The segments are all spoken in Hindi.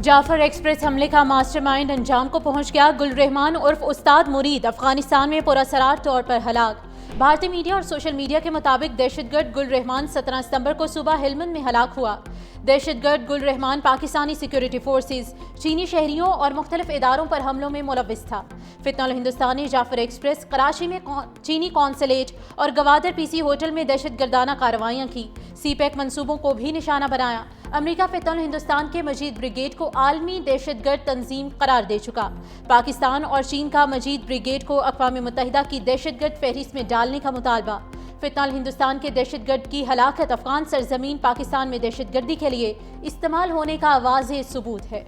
जाफर एक्सप्रेस हमले का मास्टरमाइंड अंजाम को पहुंच गया। गुल रहमान उर्फ उस्ताद मुरीद अफगानिस्तान में पुरअसरार तौर पर हलाक। भारतीय मीडिया और सोशल मीडिया के मुताबिक दहशतगर्द गुल रहमान 17 सितंबर को सुबह हेलमंद में हलाक हुआ। दहशतगर्द गुल रहमान पाकिस्तानी सिक्योरिटी फोर्सेज, चीनी शहरियों और मुख्तलिफ इदारों पर हमलों में मुलव्विस था। फितनल हिंदुस्तान ने जाफर एक्सप्रेस, कराची में चीनी कौंसलेट और गवादर पीसी होटल में दहशतगर्दाना कार्रवाइयाँ की। सीपैक मंसूबों को भी निशाना बनाया। अमेरिका फितनल हिंदुस्तान के मजीद ब्रिगेड को आलमी दहशतगर्द तंजीम करार दे चुका। पाकिस्तान और चीन का मजीद ब्रिगेड को अक़वाम मुत्तहिदा की दहशतगर्द फहरिस्त में डालने का मुतालबा। फितनल हिंदुस्तान के दहशतगर्द की हलाकत अफगान सरजमीन पाकिस्तान में दहशतगर्दी के लिए इस्तेमाल होने का वाज़ेह सबूत है।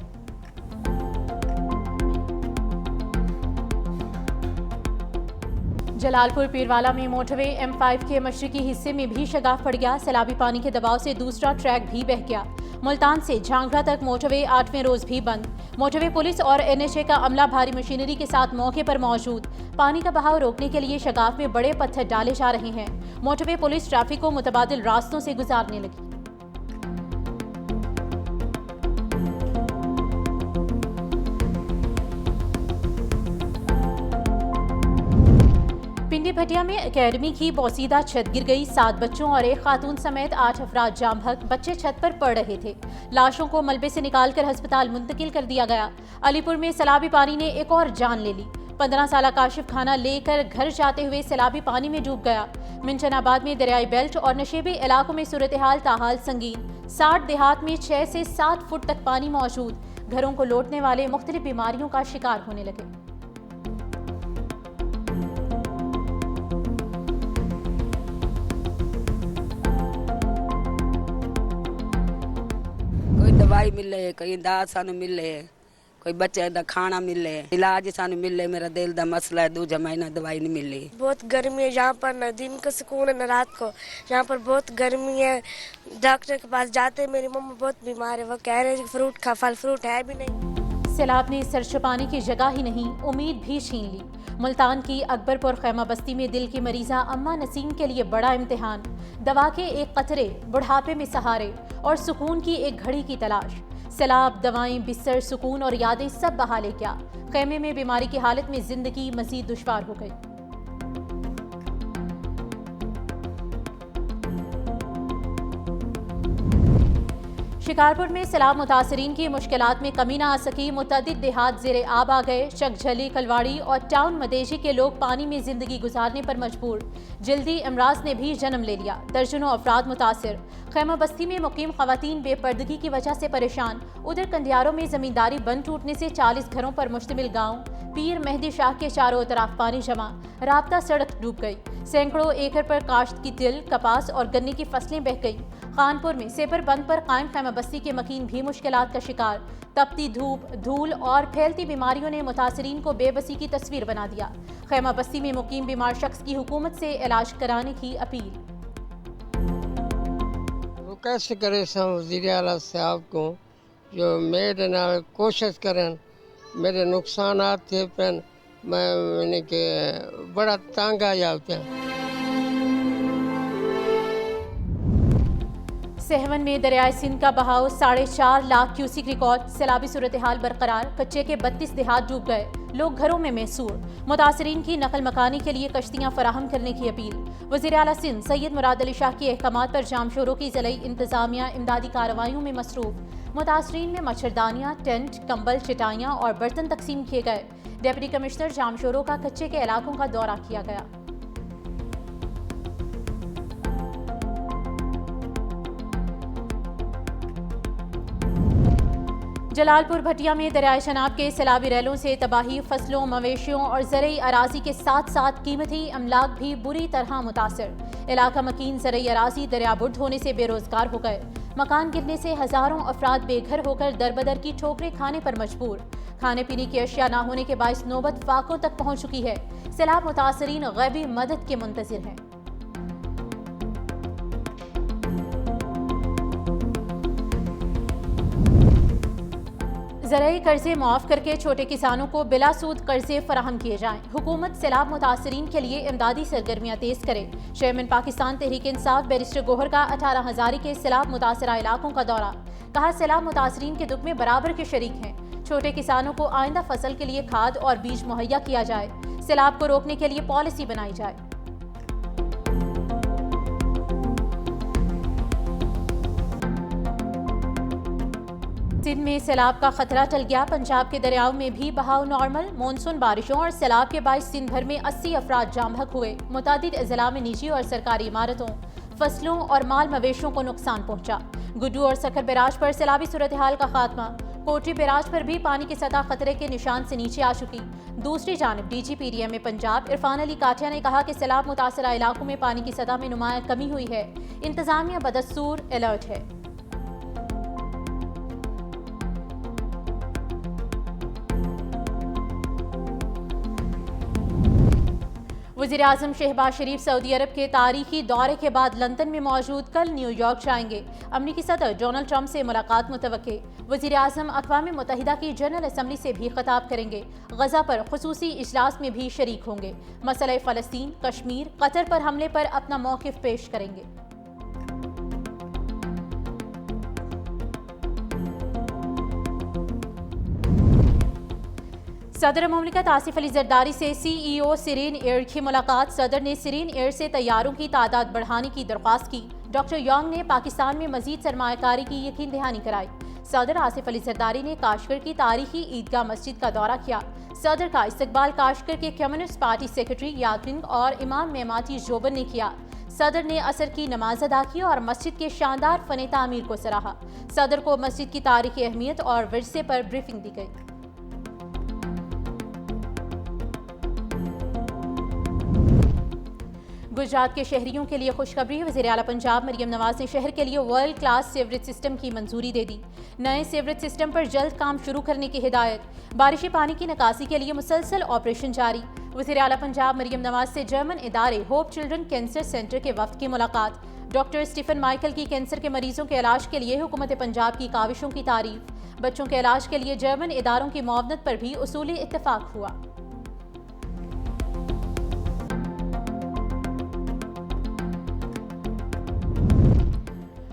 जलालपुर पीरवाला में मोटरवे M5 के मशरकी हिस्से में भी शगाफ पड़ गया। सैलाबी पानी के दबाव से दूसरा ट्रैक भी बह गया। मुल्तान से झांगरा तक मोटरवे 8वें रोज भी बंद। मोटरवे पुलिस और NHA का अमला भारी मशीनरी के साथ मौके पर मौजूद। पानी का बहाव रोकने के लिए शगाफ में बड़े पत्थर डाले जा रहे हैं। मोटरवे पुलिस ट्रैफिक को मुतबादिल रास्तों से गुजारने लगी। पिंडी भटिया में एकेडमी की बोसीदा छत गिर गई। 7 बच्चों और एक खातून समेत 8 अफराद जाम हक। बच्चे छत पर पढ़ रहे थे। लाशों को मलबे से निकालकर अस्पताल मुंतकिल कर दिया गया। अलीपुर में सैलाबी पानी ने एक और जान ले ली। 15 साला काशिफ खाना लेकर घर जाते हुए सैलाबी पानी में डूब गया। मिंचनाबाद में दरियाई बेल्ट और नशेबी इलाकों में सूरत हाल ताहाल संगीन। 60 देहात में 6 से 7 फुट तक पानी मौजूद। घरों को लौटने वाले मुख्तलिफ बीमारियों का शिकार होने लगे। दवाई मिले, कोई दाद सानू मिले, कोई बच्चे दा खाना मिले, इलाज सानू मिले। मेरा दिल दा मसला है, 2 महीना दवाई नहीं मिली। बहुत गर्मी है यहाँ पर, न दिन को सुकून है न रात को। यहाँ पर बहुत गर्मी है। डॉक्टर के पास जाते मेरी मम्मा बहुत बीमार है, वो कह रहे हैं कि फ्रूट खा, फल फ्रूट है भी नहीं। सैलाब ने सर छुपाने की जगह ही नहीं, उम्मीद भी छीन ली। मुल्तान की अकबरपुर खैमा बस्ती में दिल की मरीजा अम्मा नसीम के लिए बड़ा इम्तिहान। दवा के एक कतरे, बुढ़ापे में सहारे और सुकून की एक घड़ी की तलाश। सैलाब, दवाएं, बिस्तर, सुकून और यादें सब बहा ले गया। खैमे में बीमारी की हालत में जिंदगी मजीद दुश्वार हो गई। शिकारपुर में सैलाब मुतासरीन की मुश्किलात में कमी न आ सकी। मुतअद्दिद देहात ज़ेरे आब आ गए। चकझली, कलवाड़ी और टाउन मदेशी के लोग पानी में जिंदगी गुजारने पर मजबूर। जल्दी अमराज ने भी जन्म ले लिया। दर्जनों अफराद मुतासिर। खैमा बस्ती में मुकीम खवातीन बेपर्दगी की वजह से परेशान। उधर कंडियारों में जमींदारी बंद टूटने से 40 घरों पर मुश्तमिल गाँव पीर मेहदी शाह के चारों तरफ पानी जमा। राब्ता सड़क डूब गई। सैकड़ों एकड़ पर काश्त की तिल, कपास और गन्ने की फसलें बह गई। कानपुर में सेपर बंद पर कायम खैमा बस्ती के मकीन भी मुश्किलात का शिकार। तपती धूप, धूल और फैलती बीमारियों ने मुतासरीन को बेबसी की तस्वीर बना दिया। खैमा बस्ती में मुकीम बीमार शख्स की हुकूमत से इलाज कराने की अपील। वो कैसे करे वज़ीर आला साहब को जो मेरे नाल कोशिश करें। मेरे नुकसानात थे पेन, मैंने के बड़ा तंग आया पे। सहवन में दरियाए सिंध का बहाव 4.5 लाख क्यूसिक रिकॉर्ड। सैलाबी सूरत हाल बरकरार। कच्चे के 32 देहात डूब गए। लोग घरों में मैसूर। मुतासरीन की नकल मकानी के लिए कश्तियां फराहम करने की अपील। वज़ीर आला सिंध सैयद मुराद अली शाह के अहकामात पर जामशोरों की ज़िलई इंतजामिया इमदादी कार्रवाइयों में मसरूफ। मुतासरीन में मच्छरदानियां, टेंट, कंबल, चटाइयां और बर्तन तकसीम किए गए। डिप्टी कमिश्नर जामशोरों का कच्चे के इलाकों का दौरा किया गया। जलालपुर भटिया में दरियाए शनाब के सैलाबी रैलों से तबाही। फसलों, मवेशियों और ज़रई अराजी के साथ साथ कीमती अमलाक भी बुरी तरह मुतासर। इलाका मकीन ज़रई अराजी दरियाबुर्द होने से बेरोजगार हो गए। मकान गिरने से हज़ारों अफराद बेघर होकर दरबदर की ठोकरें खाने पर मजबूर। खाने पीने की अशिया ना होने के बायस नौबत फाकों तक पहुँच चुकी है। सैलाब मुतासरीन गैबी मदद के मुंतज़िर हैं। ज़राई कर्जे माफ़ करके छोटे किसानों को बिला सूद कर्जे फराहम किए जाएं। हुकूमत सैलाब मुतासरीन के लिए इमदादी सरगर्मियाँ तेज करे। चेयरमैन पाकिस्तान तहरीक इंसाफ बैरिस्टर गोहर का 18 हज़ारी के सैलाब मुतासरा इलाकों का दौरा। कहा सैलाब मुतासरीन के दुख में बराबर के शरीक हैं। छोटे किसानों को आइंदा फसल के लिए खाद और बीज मुहैया किया जाए। सैलाब को रोकने के लिए पॉलिसी बनाई जाए। सिंध में सैलाब का खतरा टल गया। पंजाब के दरियाओं में भी बहाव नॉर्मल। मानसून बारिशों और सैलाब के बायस सिंध भर में 80 अफराद जाम बहक हुए। मुतादिद अजला में निजी और सरकारी इमारतों, फसलों और माल मवेशियों को नुकसान पहुंचा। गुड्डू और सखर बैराज पर सैलाबी सूरत हाल का खात्मा। कोटरी बैराज पर भी पानी की सतह खतरे के निशान से नीचे आ चुकी। दूसरी जानिब DGPDM पंजाब इरफान अली काठिया ने कहा कि सैलाब मुतासरा इलाकों में पानी की सतह में नुमाया कमी हुई है। इंतजामिया बदस्तूर अलर्ट है। वज़ीर-ए-आज़म शहबाज शरीफ सऊदी अरब के तारीखी दौरे के बाद लंदन में मौजूद, कल न्यूयॉर्क जाएंगे। अमरीकी सदर डोनाल्ड ट्रंप से मुलाकात मुतवक्के। वज़ीर-ए-आज़म अक़वाम मुत्तहिदा की जनरल असम्बली से भी खिताब करेंगे। गजा पर खुसूसी इजलास में भी शरीक होंगे। मसला फ़लस्तीन, कश्मीर, कतर पर हमले पर अपना मौक़िफ़ पेश करेंगे। सदर मुमलिकत आसिफ अली जरदारी से CEO सिरेन एयर की मुलाकात। सदर ने सिरेन एयर से तैयारों की तादाद बढ़ाने की दरख्वास्त की। डॉक्टर योंग ने पाकिस्तान में मजीद सरमायाकारी की यकीन दहानी कराई। सदर आसिफ अली जरदारी ने काशगर की तारीखी ईदगाह मस्जिद का दौरा किया। सदर का इस्तकबाल काशगर के कम्युनिस्ट पार्टी सेक्रेटरी यादविंग और इमाम मेमाती जोबन ने किया। सदर ने असर की नमाज अदा की और मस्जिद के शानदार फन तामीर को सराहा। सदर को मस्जिद की तारीखी अहमियत और विरसे पर ब्रीफिंग दी गई। गुजरात के शहरियों के लिए खुशखबरी। वज़ीर आला पंजाब मरियम नवाज ने शहर के लिए वर्ल्ड क्लास सीवरेज सिस्टम की मंजूरी दे दी। नए सीवरेज सिस्टम पर जल्द काम शुरू करने की हिदायत। बारिशी पानी की निकासी के लिए मुसलसल ऑपरेशन जारी। वज़ीर आला पंजाब मरियम नवाज से जर्मन इदारे होप चिल्ड्रन कैंसर सेंटर के वफ्द की मुलाकात। डॉक्टर स्टीफन माइकल की कैंसर के मरीजों के इलाज के लिए हुकूमत पंजाब की काविशों की तारीफ। बच्चों के इलाज के लिए जर्मन इदारों की मुआवनत पर भी उसूली इत्तफाक हुआ।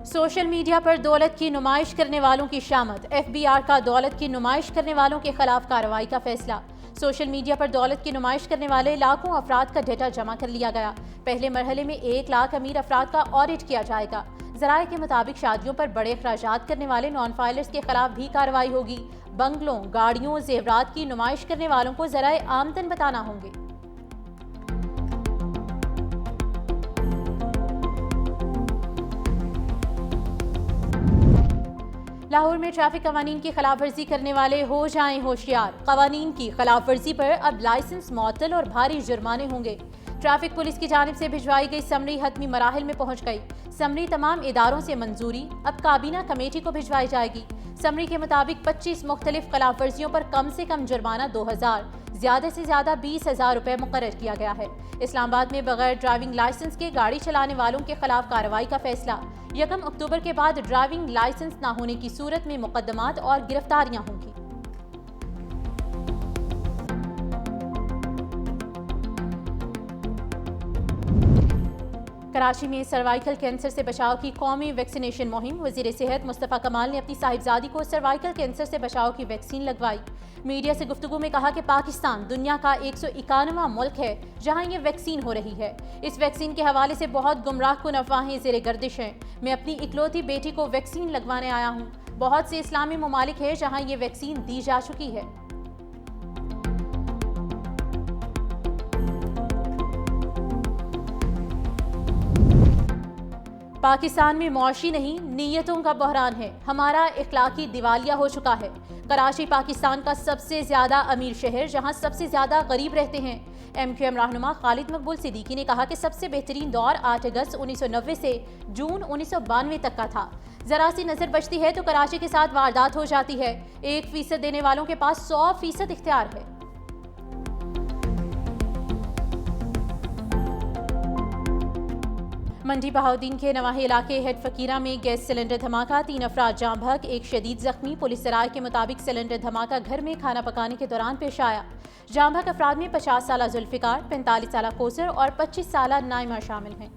सोशल मीडिया पर दौलत की नुमाइश करने वालों की शामत। FBR का दौलत की नुमाइश करने वालों के खिलाफ कार्रवाई का फैसला। सोशल मीडिया पर दौलत की नुमाइश करने वाले लाखों अफराद का डेटा जमा कर लिया गया। पहले मरहले में 1 लाख अमीर अफराद का ऑडिट किया जाएगा। ज़राए के मुताबिक शादियों पर बड़े अखराजात करने वाले नॉन फाइलर्स के खिलाफ भी कार्रवाई होगी। बंगलों, गाड़ियों, जेवरात की नुमाइश करने वालों को ज़राए आमदन बताना होंगे। लाहौर में ट्रैफिक कवानीन की खिलाफ वर्जी करने वाले हो जाएं होशियार। कवानीन की खिलाफ वर्जी पर अब लाइसेंस मुअत्तल और भारी जुर्माने होंगे। ट्रैफिक पुलिस की जानिब से भिजवाई गई समरी हतमी मराहिल में पहुंच गई। समरी तमाम इदारों से मंजूरी अब काबीना कमेटी को भिजवाई जाएगी। समरी के मुताबिक 25 मुख्तलिफ खिलाफ वर्जियों पर कम से कम जुर्माना 2000, ज्यादा से ज्यादा 20,000 रुपए मुकर्रर किया गया है। इस्लामाबाद में बगैर ड्राइविंग लाइसेंस के गाड़ी चलाने वालों के खिलाफ कार्रवाई का फैसला। 1 अक्टूबर के बाद ड्राइविंग लाइसेंस न होने की सूरत में मुकदमात और गिरफ्तारियां होंगी। कराची में सर्वाइकल कैंसर से बचाव की कौमी वैक्सीनेशन मुहिम। वजीर सेहत मुस्तफ़ा कमाल ने अपनी साहिबजादी को सर्वाइकल कैंसर से बचाव की वैक्सीन लगवाई। मीडिया से गुफ्तगू में कहा कि पाकिस्तान दुनिया का 191वां मुल्क है जहां ये वैक्सीन हो रही है। इस वैक्सीन के हवाले से बहुत गुमराह कुन अफवाहें ज़ेरे गर्दिश हैं। मैं अपनी इकलौती बेटी को वैक्सीन लगवाने आया हूँ। बहुत से इस्लामी ममालिक है जहाँ ये वैक्सीन दी जा चुकी है। पाकिस्तान में मुआशी नहीं, नीयतों का बहरान है। हमारा इखलाकी दिवालिया हो चुका है। कराची पाकिस्तान का सबसे ज्यादा अमीर शहर, जहां सबसे ज्यादा गरीब रहते हैं। MQM रहनुमा खालिद मकबूल सिद्दीकी ने कहा कि सबसे बेहतरीन दौर 8 अगस्त 1990 से जून 1992 तक का था। जरा सी नजर बचती है तो कराची के साथ वारदात हो जाती है। 1% देने वालों के पास 100% इख्तियार है। मंडी बहाउद्दीन के नवाही इलाके हेड फकीरा में गैस सिलेंडर धमाका, 3 अफराद जाम बहक, 1 शदीद जख्मी। पुलिस सराय के मुताबिक सिलेंडर धमाका घर में खाना पकाने के दौरान पेश आया। जाम बहक अफराद में 50 साला जुल्फिकार, 45 साला कोसर और 25 साला नाइमा शामिल हैं।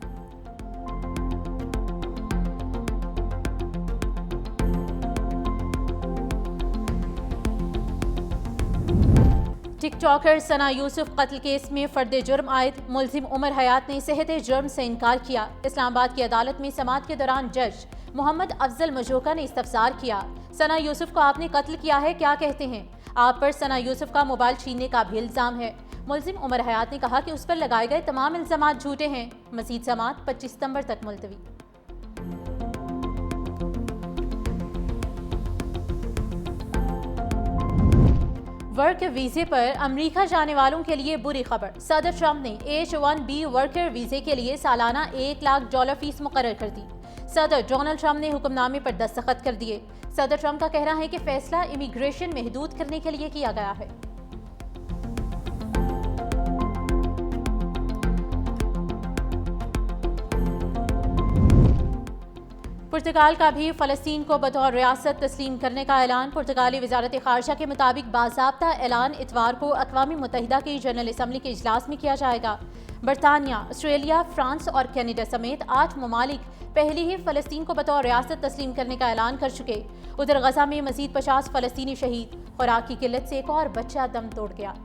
टिकटॉकर सना यूसुफ कत्ल केस में फर्द जुर्म आयद मुलजिम उमर हयात ने सेहत जुर्म से इनकार किया। इस्लामाबाद की अदालत में समाअत के दौरान जज मोहम्मद अफजल मजोका ने इस्तफसार किया। सना यूसुफ को आपने कत्ल किया है, क्या कहते हैं? आप पर सना यूसुफ का मोबाइल छीनने का भी इल्जाम है। मुलजिम उमर हयात ने कहा कि उस पर लगाए गए तमाम इल्जामात झूठे हैं। मजीद समाअत 25 सितंबर तक मुलतवी। वर्क वीजे पर अमेरिका जाने वालों के लिए बुरी खबर। सदर ट्रंप ने H-1B वर्कर वीजे के लिए सालाना $1 लाख फीस मुकर्रर कर दी। सदर डोनाल्ड ट्रंप ने हुक्मनामे पर दस्तखत कर दिए। सदर ट्रंप का कहना है कि फैसला इमिग्रेशन महदूद करने के लिए किया गया है। पुर्तगाल का भी फ़लस्तीन को बतौर रियासत तस्लीम करने का ऐलान। पुर्तगाली वजारत ख़ारजा के मुताबिक बाज़ाब्ता ऐलान इतवार को अक़वाम मुत्तहिदा की जनरल असम्बली के इजलास में किया जाएगा। बरतानिया, ऑस्ट्रेलिया, फ्रांस और कनाडा समेत 8 ममालिक पहले ही फ़लस्तीन को बतौर रियासत तस्लीम करने का ऐलान कर चुके। उधर गजा में मज़ीद 50 फ़लस्तीनी शहीद। खुराक की किल्लत से एक और बच्चा दम तोड़ गया।